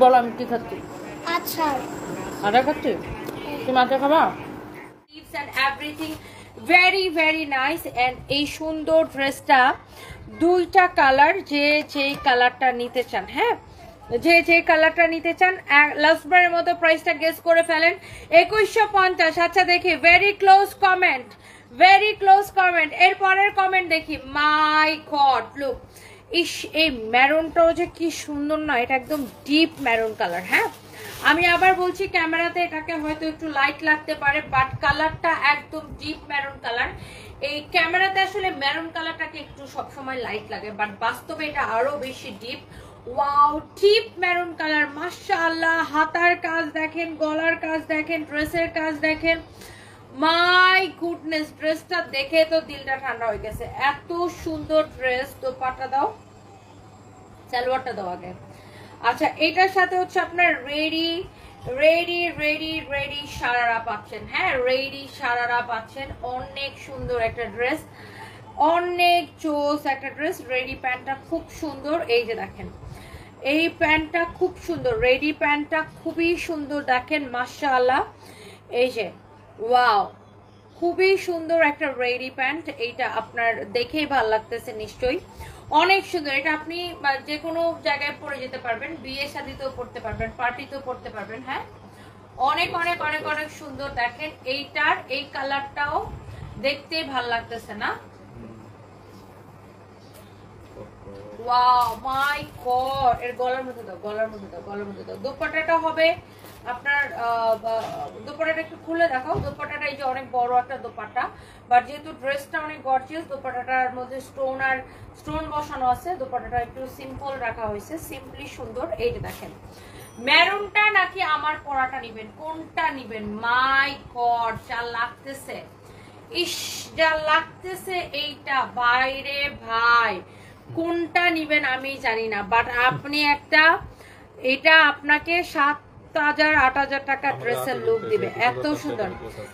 বলো আমি কি খাচ্ছি? আচ্ছা আটা খাচ্ছি? তুমি আটা খাবা? Leaves and everything very very nice and এই সুন্দর ড্রেসটা দুইটা কালার, যে কালারটা নিতে চান, হ্যাঁ যে কালারটা নিতে চান লাস্ট বারের মতো প্রাইসটা গেস করে ফেলেন 2150। আচ্ছা দেখি very close comment, very close comment. এরপরের কমেন্ট দেখি। মাই গড লুক, ইস এই ম্যারুনটাও যে কি সুন্দর না, এটা একদম ডিপ ম্যারুন কালার। হ্যাঁ আমি আবার বলছি ক্যামেরাতে এটাকে হয়তো একটু লাইট লাগতে পারে, বাট কালারটা একদম ডিপ ম্যারুন কালার। এই ক্যামেরাতে আসলে ম্যারুন কালারটাকে একটু সবসময় লাইট লাগে, বাট বাস্তবে এটা আরো বেশি deep. Wow, deep maroon colour, মাশাআল্লাহ। হাতার কাজ দেখেন, গলার কাজ দেখেন, ড্রেসের কাজ দেখেন, মাই গুডনেস, ড্রেসটা দেখে তো দিলটা ঠান্ডা হয়ে গেছে। এত সুন্দর ড্রেস। দোপাট্টা দাও, সালোয়ারটা দাও আগে। আচ্ছা এটার সাথে হচ্ছে আপনার ready ready ready ready sharara পাচ্ছেন। হ্যাঁ রেডি সারারা পাচ্ছেন। অনেক সুন্দর একটা ড্রেস, অনেক চোস একটা ড্রেস। রেডি প্যান্টটা খুব সুন্দর, এই যে দেখেন এই প্যান্টটা খুব সুন্দর, রেডি প্যান্টটা খুবই সুন্দর দেখেন, মাশাআল্লাহ। এই যে ওয়াও, খুবই সুন্দর একটা রেডি প্যান্ট। এইটা আপনার দেখেই ভালো লাগতেছে নিশ্চয়ই, অনেক সুন্দর। এটা আপনি যে কোনো জায়গায় পরে যেতে পারবেন, বিয়ে শাদিতেও পরতে পারবেন, পার্টিতেও পরতে পারবেন। হ্যাঁ অনেক অনেক অনেক অনেক সুন্দর দেখেন। এইটার এই কালারটাও দেখতেই ভালো লাগতেছে না? ওয়াও মাই গড, এর গলার মধ্যে দাও, গলার মধ্যে দাও, গলার মধ্যে দাও। দোপাট্টাটা হবে আপনার দোপাট্টাটা একটু খুলে দেখাও। দোপাট্টাটা এই যে অনেক বড় একটা দোপাট্টা, বাট যেহেতু ড্রেসটা অনেক গর্জিয়াস, দোপাট্টাটার মধ্যে স্টোন বসানো আছে। দোপাট্টাটা একটু সিম্পল রাখা হয়েছে, সিম্পলি সুন্দর। এই যে দেখেন মেরুনটা নাকি আমার পরাটা নিবেন, কোনটা নিবেন? মাই গড যা লাগতেছে, ইস যা লাগতেছে এইটা, বাইরে ভাই কোনটা নিবেন আমি জানি না, বাট আপনি একটা এটা আপনাকে 7,000 8,000 টাকা ড্রেসের লুক দিবে, এত সুন্দর।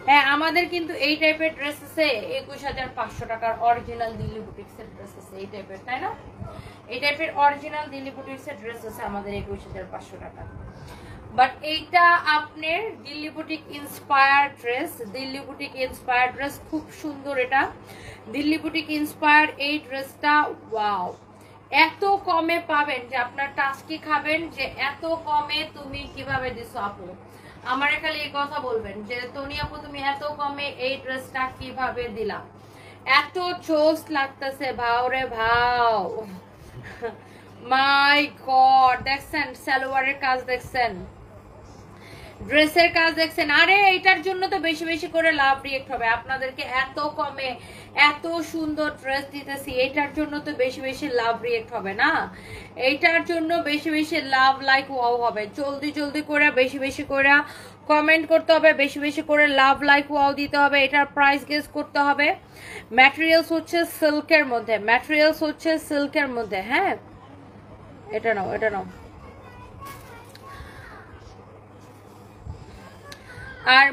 হ্যাঁ আমাদের কিন্তু এই টাইপের ড্রেস আছে 21,500 টাকার অরিজিনাল দিল্লি বুটিক্সের ড্রেস আছে এই টাইপের, তাই না? এই টাইপের অরিজিনাল দিল্লি বুটিক্সের ড্রেস আছে আমাদের 21,500 টাকা। বাট এইটা আপনার Delhi boutique inspire dress, Delhi boutique inspire dress খুব সুন্দর। এটা দিল্লি বুটিক ইন্সপায়ার এই ড্রেসটা ওয়াও, এত কমে পাবেন যে আপনার টাস্কি খাবেন যে এত কমে তুমি কিভাবে দিছো আপু। আমার খালি এই কথা বলবেন যে তনি আপু তুমি এত কমে এই ড্রেসটা কিভাবে দিলা, এত চোস লাগতেছে ভাও রে ভাও। মাই গড, দেখছেন সালোয়ারের কাজ, দেখছেন ড্রেসের কাজ, দেখছেন। আরে এটার জন্য তো বেশি বেশি করে লাভ রিয়েক্ট হবে। আপনাদেরকে এত কমে এত সুন্দর ড্রেস দিতেছি, এটার জন্য তো বেশি বেশি লাভ রিয়েক্ট হবে না? এইটার জন্য বেশি বেশি লাভ লাইক ওয়াও হবে। জলদি জলদি করে বেশি বেশি করে কমেন্ট করতে হবে, বেশি বেশি করে লাভ লাইক ওয়াও দিতে হবে। এটার প্রাইস গেস করতে হবে। ম্যাটেরিয়ালস হচ্ছে সিল্কের মধ্যে, ম্যাটেরিয়ালস হচ্ছে সিল্কের মধ্যে। হ্যাঁ এটা নাও, এটা নাও। আর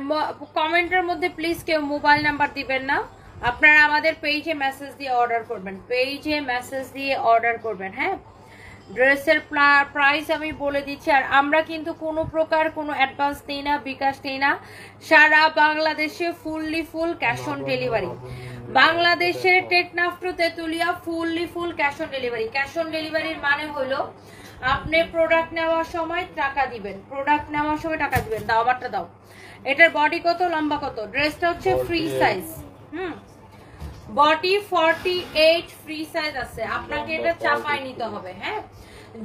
কমেন্টের মধ্যে প্লিজ কেউ মোবাইল নাম্বার দিবেন না, আপনারা আমাদের পেজে মেসেজ দিয়ে অর্ডার করবেন, পেজে মেসেজ দিয়ে অর্ডার করবেন। হ্যাঁ ড্রেসের প্রাইস আমি বলে দিচ্ছি। আর আমরা কিন্তু কোনো প্রকার কোনো অ্যাডভান্স নেই না, বিকাশ নেই না। সারা বাংলাদেশে fully full cash on delivery. বাংলাদেশের Teknaf to Tetulia fully full cash on delivery. Cash on ডেলিভারির মানে হলো আপনি প্রোডাক্ট নেওয়ার সময় টাকা দিবেন, প্রোডাক্ট নেওয়ার সময় টাকা দিবেন। দাও আমারটা দাও। এটার বডি কত, লম্বা কত? ড্রেসটা হচ্ছে free size. Body 48 free size আছে, আপনাকে এটা চাপাই নিতে হবে। হ্যাঁ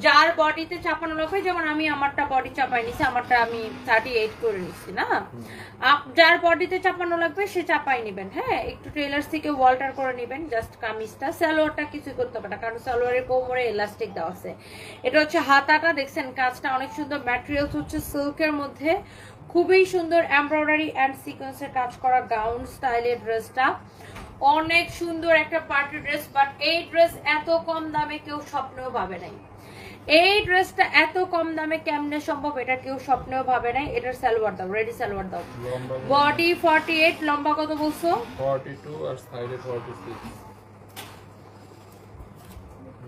যার বডিতে চাপানো লাগবে, যেমন আমি আমারটা বডি চাপাই নিছি, আমারটা আমি 38 করে নিছি না। যার বডিতে চাপানো লাগবে সে চাপাই নেবেন। হ্যাঁ একটু টেলার্স থেকে ওয়াল্টার করে নেবেন জাস্ট কামিজটা। সালোয়ারটা কিছু করতে হবে না, কারণ সালোয়ারের কোমরে এলাস্টিক দেওয়া আছে। এটা হচ্ছে হাতাটা, দেখছেন কাজটা অনেক সুন্দর। ম্যাটেরিয়ালস হচ্ছে সিল্কের মধ্যে, খুবই সুন্দর এমব্রয়ডারি অ্যান্ড সিকোয়েন্সের কাজ করা গাউন স্টাইলের ড্রেসটা, অনেক সুন্দর একটা পার্টি ড্রেস। বাট এই ড্রেস এত কম দামে কেউ স্বপ্নেও ভাবে নাই। এই ড্রেসটা এত কম দামে কেমনে সম্ভব, এটা কেউ স্বপ্নেও ভাবে নাই। এটার সালোয়ার দাও, রেডি সালোয়ার দাও। বডি 48, লম্বা কত বলছো? 42 আর সাইডে 46।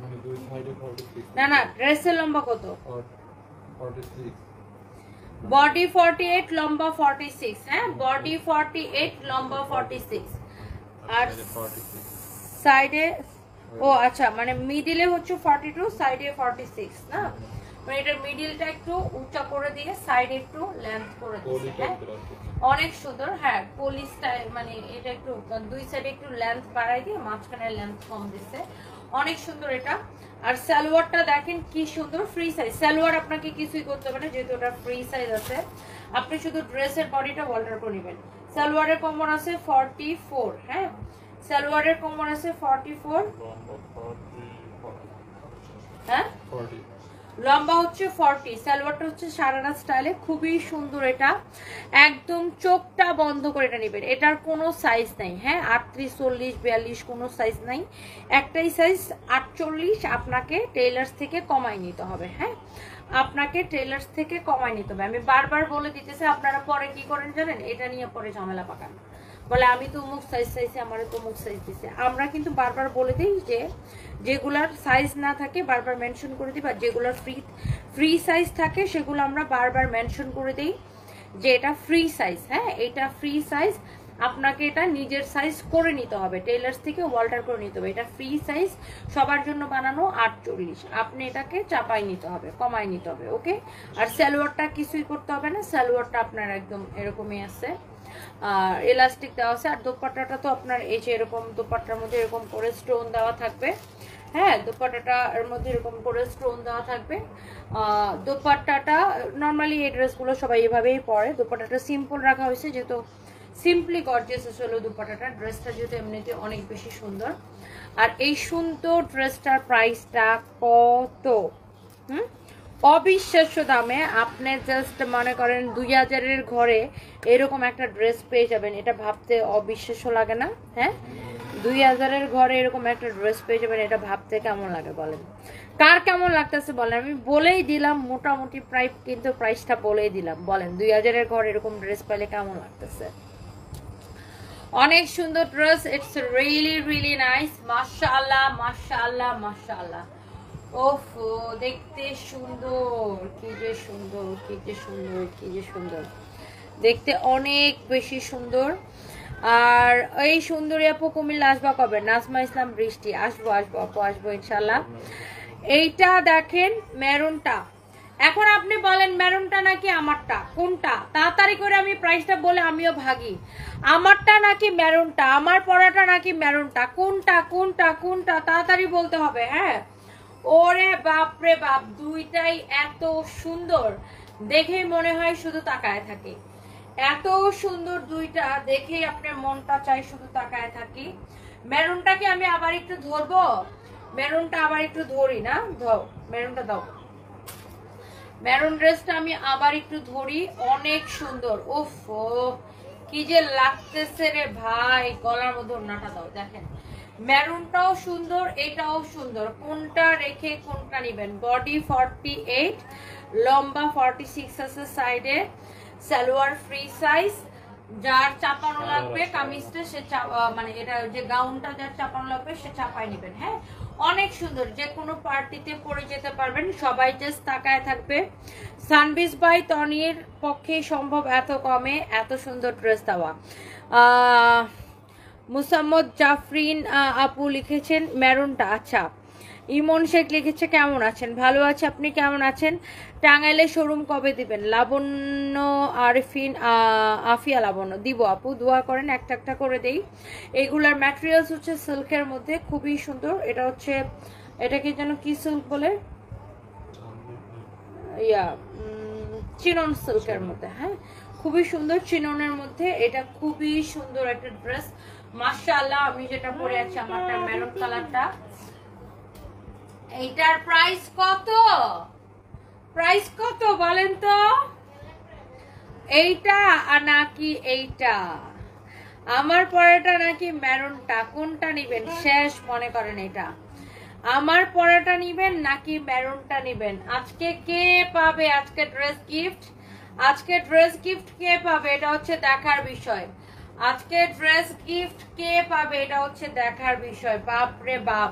মানে দুই সাইডে 46। না না, ড্রেসের লম্বা কত? 46 বডি 48 লম্বা 46 হ্যাঁ বডি 48 লম্বা 46 আর সাইডে ও আচ্ছা মানে মিডিলে হচ্ছে 42 সাইডে 46 না মানে এটা মিডিলটা একটু উঁচা করে দিয়ে সাইডে একটু লেন্থ করে দিয়েছে হ্যাঁ অনেক সুন্দর হ্যাঁ পলি স্টাইল মানে এটা একটু দুই সাইডে একটু লেন্থ বাড়াই দিয়ে মাঝখানে লেন্থ কম দিচ্ছে অনেক সুন্দর এটা আর সালোয়ারটা দেখেন কি সুন্দর ফ্রি সাইজ সালোয়ার আপনাকে কিছুই করতে হবে না যেহেতু ওটা ফ্রি সাইজ আছে আপনি শুধু ড্রেসের বডিটা অল্টার করে নেবেন সালোয়ারের কোমর আছে 44 হ্যাঁ সালোয়ারের কোমর আছে 44 হ্যাঁ 40 লম্বা হচ্ছে 40 সালোয়ারটা হচ্ছে সারারা স্টাইলে খুবই সুন্দর এটা একদম চোখটা বন্ধ করে এটা নেবেন এটার কোনো সাইজ নাই হ্যাঁ 38 40 42 কোনো সাইজ নাই একটাই সাইজ 48 আপনাকে টেইলার্স থেকে কমাই নিতে হবে হ্যাঁ আপনাকে টেইলার্স থেকে কমাই নিতে হবে আমি বারবার বলে দিতেছি আপনারা পরে কি করেন জানেন এটা নিয়ে পরে ঝামেলা পাকান বলে আমি তো অমুক সাইজ চাইছি আমারও তো অমুক সাইজ দিছে আমরা কিন্তু বারবার বলে দিই যে যেগুলার সাইজ না থাকে বারবার মেনশন করে দিই বা যেগুলার ফ্রি সাইজ থাকে সেগুলো আমরা বারবার মেনশন করে দিই যে এটা ফ্রি সাইজ হ্যাঁ এটা ফ্রি সাইজ আপনাকে এটা নিজের সাইজ করে নিতে হবে টেইলার্স থেকে অল্টার করে নিতে হবে এটা ফ্রি সাইজ সবার জন্য বানানো 48 আপনি এটাকে চাপাই নিতে হবে কমাই নিতে হবে ওকে আর সালোয়ারটা কিছুই করতে হবে না সালোয়ারটা আপনার একদম এরকমই আছে আর এলাস্টিক দেওয়া আছে আর দোপাট্টাটা তো আপনার এই যে এরকম দোপাট্টার মধ্যে এরকম করে স্টোন দেওয়া থাকবে হ্যাঁ দোপাট্টাটার মধ্যে এরকম করে স্টোন দেওয়া থাকবে দোপাট্টাটা নর্মালি এই ড্রেসগুলো সবাই এভাবেই পরে দোপাট্টাটা সিম্পল রাখা হয়েছে যেহেতু সিম্পলি গর্জিয়াস হলো দোপাট্টাটা ড্রেসটা যেহেতু এমনিতে অনেক বেশি সুন্দর আর এই সুন্দর ড্রেসটার প্রাইসটা কত অবিশ্বাস্য দামে আপনি জাস্ট মনে করেন 2000-এর ঘরে এরকম একটা ড্রেস পেয়ে যাবেন এটা ভাবতে অবিশ্বাস্য লাগে না হ্যাঁ 2000-এর ঘরে এরকম একটা ড্রেস পেয়ে যাবেন এটা ভাবতে কেমন লাগে বলেন কার কেমন লাগতেছে বলেন আমি বলেই দিলাম মোটামুটি প্রাইস কিন্তু প্রাইসটা বলেই দিলাম বলেন 2000-এর ঘরে এরকম ড্রেস পেলে কেমন লাগতেছে অনেক সুন্দর ড্রেস ইটস রিয়েলি নাইস মাশাআল্লাহ মাশাআল্লাহ মাশাআল্লাহ ওফ দেখতে সুন্দর কি যে সুন্দর কি যে সুন্দর কি যে সুন্দর দেখতে অনেক বেশি সুন্দর আর এই সুন্দরী আপু কুমিল্লা আসবা কবে নাজমা ইসলাম বৃষ্টি আসবো আসবো আপু আসবো ইনশাল্লাহ এইটা দেখেন মেরুনটা এখন আপনি বলেন মেরুনটা নাকি আমারটা কোনটা তাড়াতাড়ি করে আমি প্রাইসটা বলে আমিও ভাগি আমারটা নাকি মেরুনটা আমার পরাটা নাকি মেরুনটা কোনটা কোনটা কোনটা তাড়াতাড়ি বলতে হবে হ্যাঁ ওরে বাপ রে বাপ দুইটাই এত সুন্দর দেখেই মনে হয় শুধু তাকায় থাকি এত সুন্দর দুইটা দেখেই আপনার মনটা চাই শুধু তাকায় থাকি মেরুনটাকে আমি আবার একটু ধরবো মেরুনটা আবার একটু ধরি না দাও মেরুনটা দাও মেরুন ড্রেসটা আমি আবার একটু ধরি অনেক সুন্দর উফ কি যে লাগতেছে রে ভাই গলার মধ্যে ওড়নাটা দাও দেখেন মেরুনটাও সুন্দর এটাও সুন্দর কোনটা রেখে কোনটা নেবেন বডি 48 লম্বা 46 আছে সাইডে সালোয়ার ফ্রি সাইজ যার চাপানো লাগবে কামিজটা সে মানে এটা যে গাউনটা যার চাপানো লাগবে সে চাপাই নেবেন হ্যাঁ অনেক সুন্দর যে কোনো পার্টিতে পরে যেতে পারবেন সবাই জাস্ট তাকায় থাকবে সানবিজ বাই তনির পক্ষে সম্ভব এত কমে এত সুন্দর ড্রেস দেওয়া মুসাম্মদ জাফরিন আপু লিখেছেন মেরুনটা আচ্ছা ইমন শেখ লিখেছে কেমন আছেন ভালো আছে আপনি কেমন আছেন টাঙ্গাইলে শোরুম কবে দিবেন লাবণ্য আরিফিন আফিয়া লাবণ্য দিব আপু দোয়া করেন একটা একটা করে দেই এগুলার ম্যাটেরিয়ালস হচ্ছে সিল্কের মধ্যে খুবই সুন্দর এটা হচ্ছে এটাকে যেন কি সিল্ক বলে ইয়া চিনন সিল্কের মধ্যে হ্যাঁ খুবই সুন্দর চিননের মধ্যে এটা খুবই সুন্দর একটা ড্রেস মাশাআল্লাহ আমি যেটা পরে আছি আমারটা মেরুন কালারটা এইটার প্রাইস কত বলেন তো এইটা নাকি এইটা আমার পরেটা নাকি মেরুনটা কোনটা নিবেন শেষ মনে করেন এটা আমার পরেটা নিবেন নাকি মেরুনটা নিবেন আজকে কে পাবে আজকে ড্রেস গিফট কে পাবে এটা হচ্ছে দেখার বিষয় আজকে ড্রেস গিফট কে পাবে এটা হচ্ছে দেখার বিষয় বাপ রে বাপ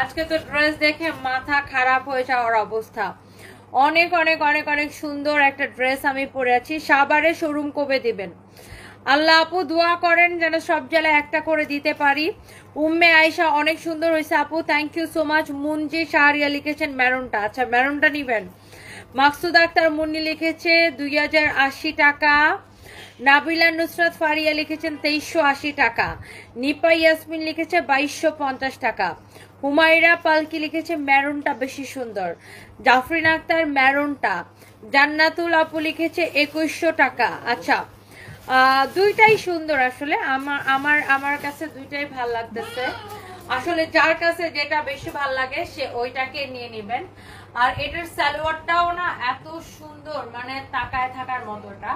আজকে তো ড্রেস দেখে মাথা খারাপ হয়ে যাওয়ার অবস্থা অনেক অনেক অনেক অনেক সুন্দর একটা ড্রেস আমি পরে আছি। সাভারে শোরুম কবে দিবেন? আল্লাহ আপু দোয়া করেন যেন সব জেলায় একটা করে দিতে পারি। উম্মে আয়েশা অনেক সুন্দর হয়েছে আপু, thank you so much. Munji Shahriya লিখেছেন মেরুনটা, আচ্ছা মেরুনটা নিবেন। মাকসুদ আক্তার মুন্নি লিখেছে 2080 টাকা। নাবিলা নুসরাত ফারিয়া লিখেছেন 2380 টাকা। নিপা ইয়াসমিন লিখেছে 2250 টাকা। হুমায়রা পালকি লিখেছে মেরুনটা বেশি সুন্দর। জাফরিন আক্তার মেরুনটা। জান্নাতুল আপু লিখেছে 2100 টাকা। আচ্ছা দুইটাই সুন্দর আসলে, আমার আমার আমার কাছে দুইটাই ভাল লাগতেছে। আসলে যার কাছে যেটা বেশি ভাল লাগে সে ওইটাকে নিয়ে নেবেন। আর এটার সালোয়ারটাও না এত সুন্দর, মানে তাকায় থাকার মতোটা।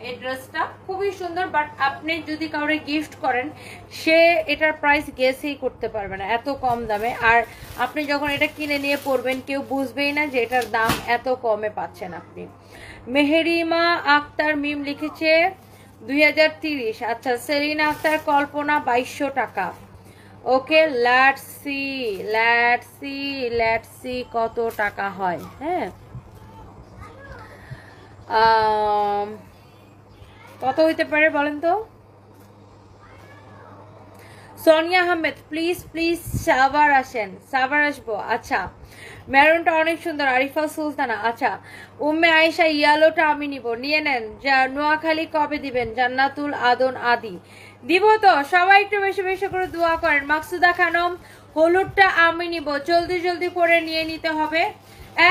এই ড্রেসটা খুবই সুন্দর, বাট আপনি যদি কাউরে গিফট করেন সে এটার প্রাইস গেসই করতে পারবে না, এত কম দামে। আর আপনি যখন এটা কিনে নিয়ে পরবেন কেউ বুঝবেই না যে এটার দাম এত কমে পাচ্ছেন আপনি। মেহেরিমা আক্তার মিম লিখেছে 2030। আচ্ছা সেলিনা আক্তার কল্পনা 2200 টাকা। ওকে লেটস সি কত টাকা হয়। হ্যাঁ কত হইতে পারে বলেন তো? সোনিয়া আহমেদ প্লিজ প্লিজ সাভার আসেন, সাভার আসবো। আচ্ছা মেরুনটা অনেক সুন্দর। আরিফা সুলতানা, আচ্ছা উম্মে আয়েশা ইয়েলোটা আমি নিব, নিয়ে নেন। নোয়াখালী কবে দিবেন? জান্নাতুল আদন আদি দিব তো, সবাই একটু বেশি বেশি করে দোয়া করেন। মাকসুদা খানম হলুদটা আমি নিব, জলদি জলদি করে নিয়ে নিতে হবে।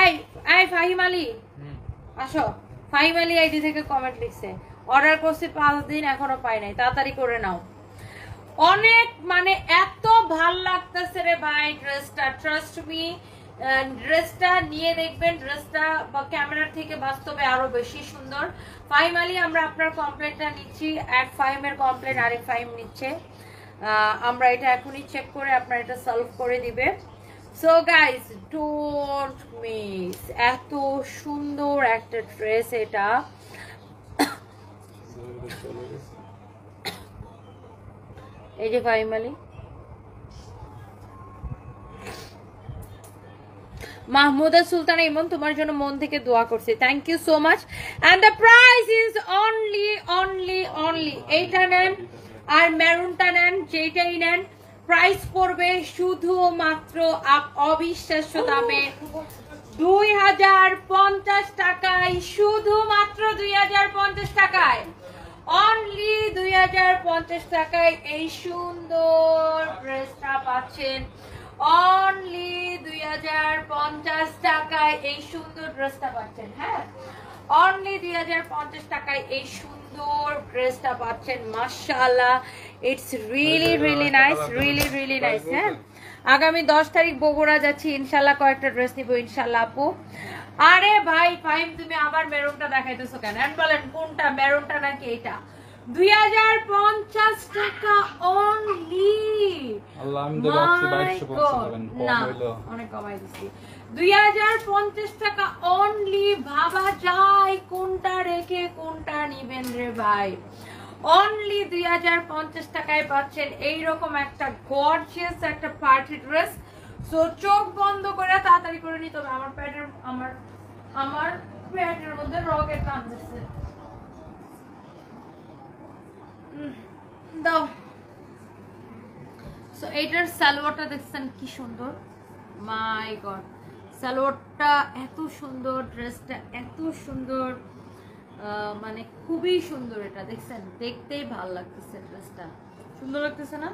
এই এই ফাহিম আলী আসো। ফাহিম আলী আইডি থেকে কমেন্ট লিখছে, অর্ডার করছি 5 দিন এখনো পাই নাই, তাড়াতাড়ি করে নাও। অনেক মানে এত ভাল লাগতেছে রে ভাই ড্রেসটা, ট্রাস্ট মি। ড্রেসটা নিয়ে দেখবেন, ড্রেসটা ক্যামেরার থেকে বাস্তবে আরো বেশি সুন্দর। ফাহিম আলী আমরা আপনার কমপ্লেনটা নিচ্ছি, এক ফাহিমের কমপ্লেন আরেক ফাহিম নিচ্ছে। আমরা এটা এখনই চেক করে আপনার এটা সলভ করে দিবে। সো গাইস ডোন্ট মিস, এত সুন্দর একটা ড্রেস এটা। এই যে ফাহিম আলী, মাহমুদা সুলতানা ইমন তোমার জন্য মন থেকে দোয়া করছি, thank you so much. And the price is only এইটা নেন আর মেরুনটা নেন, যেটাই নেন প্রাইস পড়বে শুধুমাত্র অবিশ্বাস্য দামে 2050 টাকায়, শুধুমাত্র 2050 টাকায়, অনলি 2050 টাকায় এই সুন্দর ড্রেসটা পাচ্ছেন। অনলি 2050 টাকায় এই সুন্দর ড্রেসটা পাচ্ছেন। হ্যাঁ অনলি 2050 টাকায় এই সুন্দর ড্রেসটা পাচ্ছেন। মাশাআল্লাহ, ইটস রিয়েলি নাইস। হ্যাঁ আগামী 10 তারিখ বগুড়া যাচ্ছি, ইনশাল্লাহ কয়েকটা ড্রেস নিবো ইনশাল্লাহ আপু। আরে ভাই ফাহিম তুমি আবার মেরুনটা দেখাইতেছো কেন? বলেন কোনটা, মেরুনটা নাকি এটা? 2050 টাকা অনলি। আল্লাহ আমি তো ভাবছি 2250 না অনেক কমাই দিছি। 2050 টাকা অনলি। ভাবা যায় কোনটা রেখে কোনটা নিবেন রে ভাই। অনলি 2050 টাকায় পাচ্ছেন এইরকম একটা গর্জিয়াস একটা পার্টি ড্রেস। সো চোখ বন্ধ করে তাড়াতাড়ি করে নিতে হবে। আমার প্যাটের মধ্যে রগের টান দিচ্ছে, দাও। সো এইটার সালোয়ারটা দেখছেন কি সুন্দর, মাই গড সালোয়ারটা এত সুন্দর, ড্রেসটা এত সুন্দর, মানে খুবই সুন্দর। এটা দেখছেন, দেখতেই ভালো লাগতেছে, ড্রেসটা সুন্দর লাগতেছে না?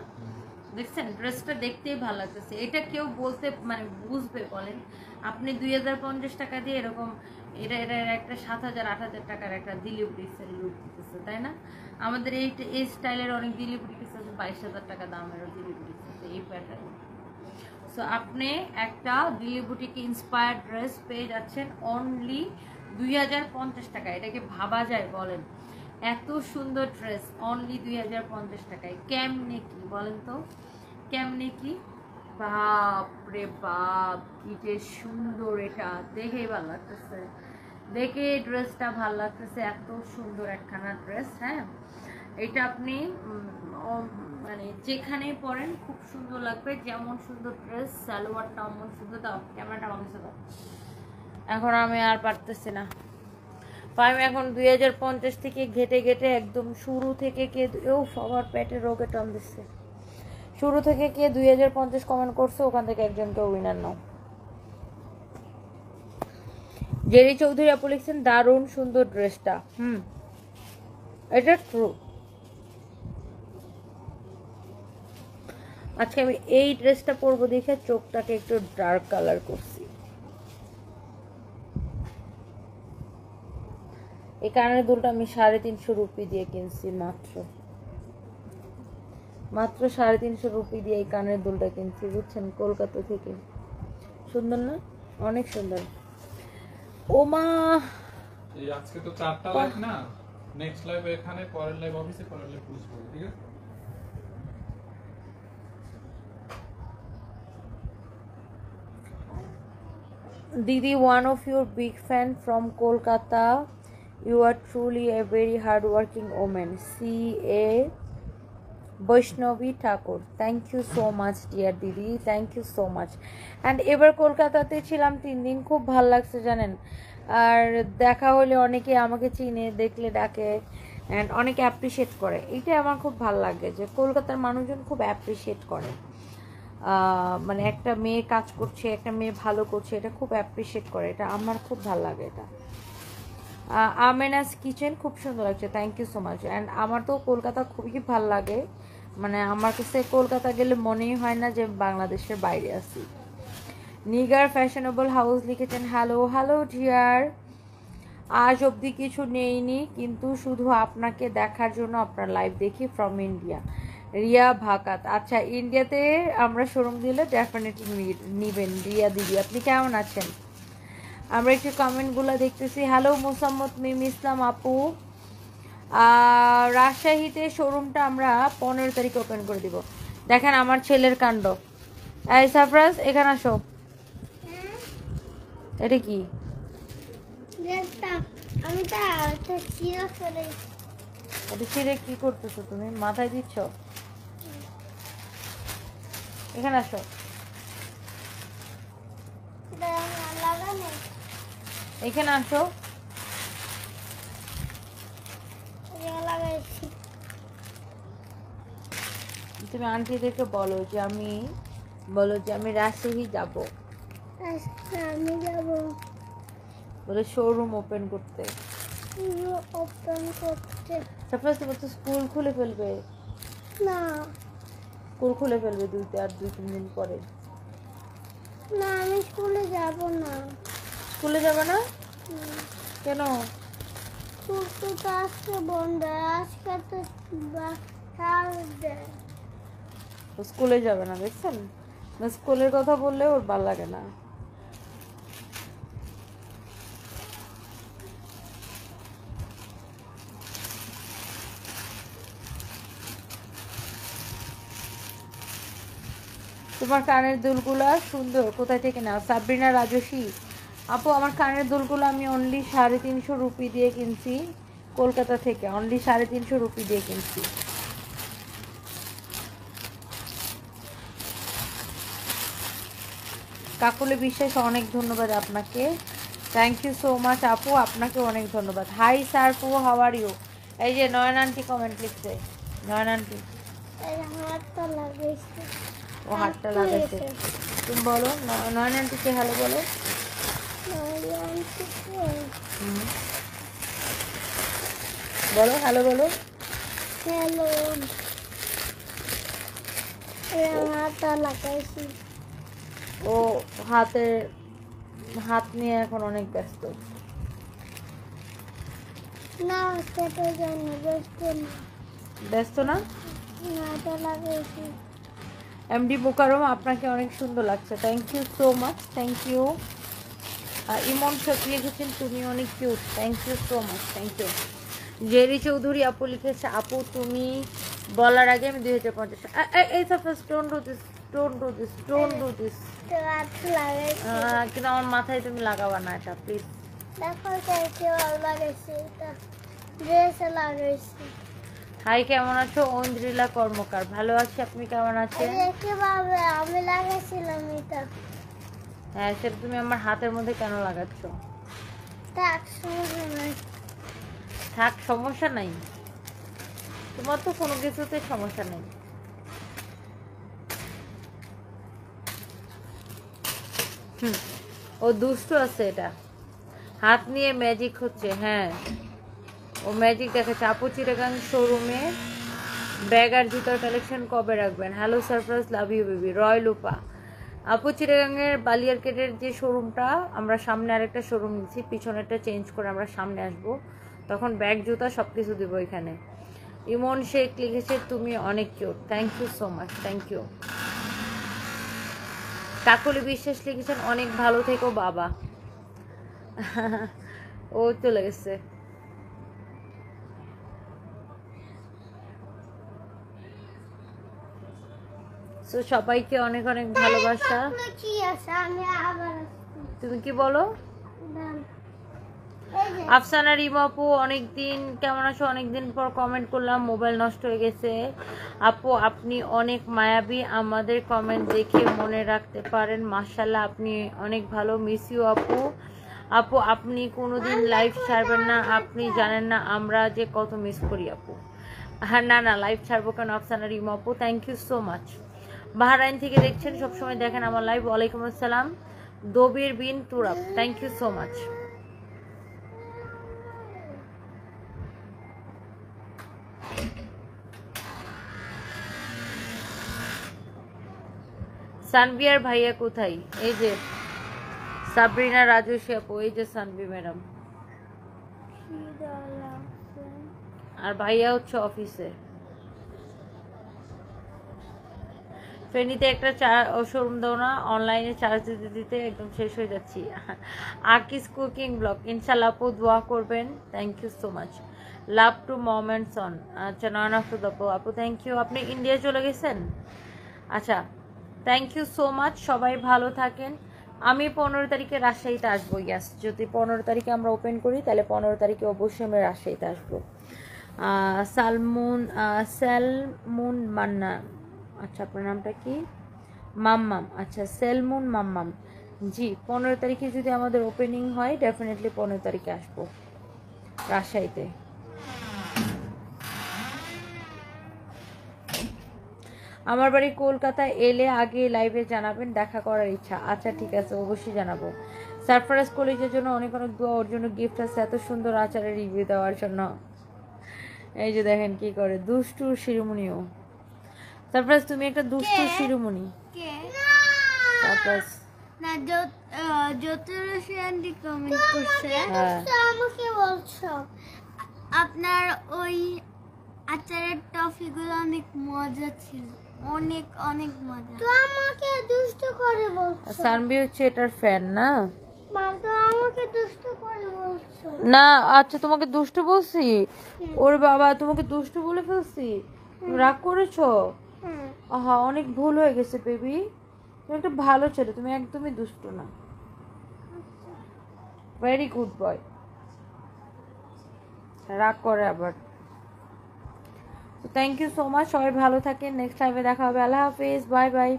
দেখছেন ড্রেসটা দেখতেই ভালো লাগতেছে। এটা কেউ বলতে মানে বুঝবে বলেন? আপনি 2050 টাকা দিয়ে এরকম এটা একটা 7000-8000 টাকার একটা দিলিভারি সেল লুক দিতেছে, তাই না? আমাদের এই স্টাইলের অনেক দিলিভারি পিস আছে 22,000 টাকা দামেরও দিলিভারি পিস আছে এই প্যাটার্ন। সো আপনি একটা দিলিবুটিকে ইন্সপায়ার্ড ড্রেস পেয়ে যাচ্ছেন অনলি 2050 টাকা। এটাকে ভাবা যায় বলেন? এত সুন্দর ড্রেস অনলি 2050 টাকায়। কেমনে কি বলেন তো, কেমনে কি? বাপ রে বাপ কি যে সুন্দর, এটা দেখেই ভালো লাগতেছে, দেখে ড্রেসটা ভালো লাগতেছে। এত সুন্দর একখানা ড্রেস। হ্যাঁ এটা আপনি মানে যেখানে পরেন খুব সুন্দর লাগবে। যেমন সুন্দর ড্রেস, সালোয়ারটা অমন সুন্দর। দাও ক্যামেরাটা আমার কাছে দাও। এখন আমি আর পারতেছি না। আমি এখন 2050 থেকে ঘেটে ঘেটে একদম শুরু থেকে কে সবার পেটে রোগে টান দিচ্ছে। শুরু থেকে কে 2050 কমেন্ট করছে ওখান থেকে একজনকে উইনার নাও। জেরি চৌধুরী আপু লিখছেন দারুণ সুন্দর ড্রেসটা। এটা ট্রু। আজকে আমি এই ড্রেসটা পরবো দেখে চোখটাকে একটু ডার্ক কালার করছি। এই কানের দুলটা আমি 350 রুপি দিয়ে কিনছি, মাত্র 350 রুপি দিয়ে এই কানের দুলটা কিনছি, বুঝছেন, কলকাতা থেকে। সুন্দর না? অনেক সুন্দর। ও মা, এই আজকে তো 4টা লাইভ না, নেক্সট লাইভ এখানে, পরের লাইভ অফিসে, পরের লাইভ পুশ করব, ঠিক আছে? Didi, one of your big fan from Kolkata. You are truly a very hardworking woman. C.A. Vaishnavi Thakur. Thank you so much, dear Didi. Thank you so much. And এবার কলকাতাতে ছিলাম 3 দিন, খুব ভালো লাগছে জানেন। আর দেখা হলে অনেকে আমাকে চিনে, দেখলে ডাকে অ্যান্ড অনেকে অ্যাপ্রিসিয়েট করে। এইটা আমার খুব ভালো লাগে যে কলকাতার মানুষজন খুব অ্যাপ্রিসিয়েট করে। মানে একটা মেয়ে কাজ করছে, একটা মেয়ে ভালো করছে, এটা খুব অ্যাপ্রিসিয়েট করে, এটা আমার খুব ভালো লাগে। এটা আমেনাস কিচেন, খুব সুন্দর লাগছে, thank you so much. And আমার তো কলকাতা খুবই ভালো লাগে, মানে আমার কাছে কলকাতা গেলে মনেই হয় না যে বাংলাদেশের বাইরে আছি। নিগার ফ্যাশনেবল হাউস লিখেছেন হ্যালো হ্যালো ডিয়ার, আজ অবধি কিছু নেইনি কিন্তু শুধু আপনাকে দেখার জন্য আপনার লাইভ দেখি ফ্রম ইন্ডিয়া। রিয়া ভাকাত, আচ্ছা ইন্ডিয়াতে আমরা শোরুম দিলে ডেফিনেটলি নিবেন। রিয়া দিদি আপনি কেমন আছেন? আমরা একটু কমেন্টগুলো দেখতেছি। হ্যালো মোসাম্মদ মিম ইসলাম আপু, রাজশাহীতে শোরুমটা আমরা 15 তারিখ ওপেন করে দিব। দেখেন আমার ছেলের কাণ্ড। এই সারপ্রাইজ, এখানে আসো। এটা কি? এটা ছিঁড়ে কি করতেছো তুমি? মাথায় দিচ্ছ? এখানে আসো। এখানে আসো। তুমি আন্টিদেরকে বলো যে আমি রাজশাহী যাব, বলে শোরুম ওপেন করতে। সারপ্রাইজ, তোমার তো স্কুল খুলে ফেলবে না, স্কুল খুলে ফেলবে 2-3 দিন পরে। না আমি স্কুলে যাব না। স্কুলে যাবে না কেন? স্কুল তো আজকে বন্ধ, আজকে তো স্কুলে যাবে না, দেখছেন? স্কুলের কথা বললে ওর ভালো লাগে না। তোমার কানের দুলগুলা সুন্দর, কোথায় থেকে নাও? সাবরিনা রাজস্বী আপু, আমার কানের দুলগুলো আমি অনলি 350 রুপি দিয়ে কিনছি কলকাতা থেকে, অনলি 350 রুপি দিয়ে কিনছি। কাকুলে বিশ্বাস, অনেক ধন্যবাদ আপনাকে, থ্যাংক ইউ সো মাচ আপু, আপনাকে অনেক ধন্যবাদ। হাই সারপু, হাউ আর ইউ? এই যে নয়ন আন্টি কমেন্ট লিখছে, নয়ন আন্টি ও হাতটা লাগাইছে। তুমি বলো নয়ন আন্টিকে হ্যালো বলো। বলো হ্যালো, বলো হ্যালো। হাতটা লাগাইছি। ও হাত নিয়ে এখন অনেক ব্যস্ত। না সেটা জানি, ব্যস্ত না? হাতটা লাগাইছি। এমডি মুকারম, আপনাকে অনেক সুন্দর লাগছে, thank you so much, thank you. Emon Shafi লিখেছেন তুমি অনেক cute, thank you so much, thank you. Jerry Chowdhury আপু লিখেছে আপু তুমি বলার আগে আমি 2050। এই surprise, don't do this, don't do this, don't do this. কিন্তু আমার মাথায় তুমি লাগাবা না এটা, প্লিজ। দেখো লাগাইছি, ড্রেসে লাগাইছি। হাই, কেমন আছো? অঞ্জলিলা কর্মকার, ভালো আছি, আপনি কেমন আছেন? কিভাবে আমি লাগাইছিলাম এটা? হ্যাঁ, সেটা তুমি আমার হাতের মধ্যে কেন লাগাচ্ছ? থাক, সমস্যা নাই। থাক, সমস্যা নাই। তোমার তো কোনো কিছুতে সমস্যা নেই। ও দুষ্টু আছে, এটা হাত নিয়ে ম্যাজিক হচ্ছে। হ্যাঁ, ও ম্যাজিক দেখাচ্ছে। আপু চিটাগাং শোরুমে ব্যাগ আর জুতার কালেকশন কবে রাখবেন? Hello surprise, love you baby. Roy Lupa. আপু চিটাগাংয়ের বালিয়ারকেটের যে শোরুমটা, আমরা সামনে আরেকটা শোরুম নিচ্ছি, পিছনেরটা চেঞ্জ করে আমরা সামনে আসবো, তখন ব্যাগ জুতা সব কিছু দেবো এখানে। ইমন শেখ লিখেছে তুমি অনেক cute. Thank you so much, thank you. Kakoli Biswas লিখেছেন অনেক ভালো থেকো বাবা। ও চলে গেছে। তো সবাইকে অনেক অনেক ভালোবাসা। থাকলে কি আছে, আমি আবার আসবো। তুমি কি বলো? দাম। এই যে, আফসানা রিমা আপু অনেকদিন, কেমন আছো? অনেকদিন পর কমেন্ট করলাম, মোবাইল নষ্ট হয়ে গেছে। আপু আপনি অনেক মায়াবী, আমাদের কমেন্ট দেখে মনে রাখতে পারেন। মাশাআল্লাহ, আপনি অনেক ভালো। মিস ইউ আপু। আপু আপনি কোনোদিন লাইভ ছাড়বেন না, আপনি জানেন না আমরা যে কত মিস করি আপু। হ্যাঁ, না না, লাইভ ছাড়বো কেন আফসানা রিমা আপু। Thank you so much. Bahrain থেকে দেখছেন, সবসময় দেখেন আমার লাইভ। ওয়ালাইকুম আসসালাম। Dabir bin Turab, thank you so much. সানভিয়ার ভাইয়া কোথায়? এই যে সাবরিনা রাজস্বী আপু, এই যে সানভি ম্যাডাম, খিদা লাগছে। আর ভাইয়া হচ্ছে অফিসে। ফেনীতে একটা শোরুম দাও না, অনলাইনে চার্জ দিতে দিতে একদম শেষ হয়ে যাচ্ছি। আকিস কুকিং ব্লগ, ইনশাল্লাহ আপু দোয়া করবেন। Thank you so much. Love to mom and son. আচ্ছা, নয়ন আফরোদ আপু, আপু থ্যাংক ইউ। আপনি ইন্ডিয়া চলে গেছেন? আচ্ছা, থ্যাংক ইউ সো মাচ। সবাই ভালো থাকেন। আমি 15 তারিখে রাজশাহীতে আসবো। ইয়াস, যদি 15 তারিখে আমরা ওপেন করি তাহলে 15 তারিখে অবশ্যই আমি রাজশাহীতে আসবো। স্যালমুন মান্না, আচ্ছা আপনার নামটা কি? মাম্মাম, আচ্ছা সেলমুন মাম্মাম। জি, 15 তারিখে যদি আমাদের ওপেনিং হয়, ডেফিনেটলি 15 তারিখে আসবো রাজশাহীতে। আমার বাড়ি কলকাতা, এলে আগে লাইভে জানাবেন, দেখা করার ইচ্ছা। আচ্ছা ঠিক আছে, অবশ্যই জানাবো। সারপ্রাইজ কলেজের জন্য অনেক অনেক দোয়া, ওর জন্য গিফট আছে, এত সুন্দর আচারের রিভিউ দেওয়ার জন্য। এই যে দেখেন কি করে, দুষ্টু শিরোমণিও। সারপ্রাইজ তুমি একটা দুষ্টু শিরোমণি। কে? সারপ্রাইজ। না, জ্যোতিরসী আন্টি কমেন্ট করছে। হ্যাঁ, আমাকে বলছো আপনার ওই আচারের টফিগুলো অনেক মজা ছিল, অনেক অনেক মজা। তো আমাকে দুষ্ট করে বলছো। সানভি হচ্ছে এটার ফ্যান না? মা, তো আমাকে দুষ্ট করে বলছো। না, আচ্ছা তোমাকে দুষ্টু বলছি? ওর বাবা, তোমাকে দুষ্টু বলে ফেলছি? তুমি রাগ করেছো? হ্যাঁ। আহা, অনেক ভুল হয়ে গেছে বেবি। তুমি একটা ভালো ছেলে, তুমি একদমই দুষ্টু না। Very good boy. রাগ করে আবার। থ্যাংক ইউ সো মাচ, সবাই ভালো থাকেন। নেক্সট টাইমে দেখা হবে। আল্লাহ হাফিজ, বাই বাই।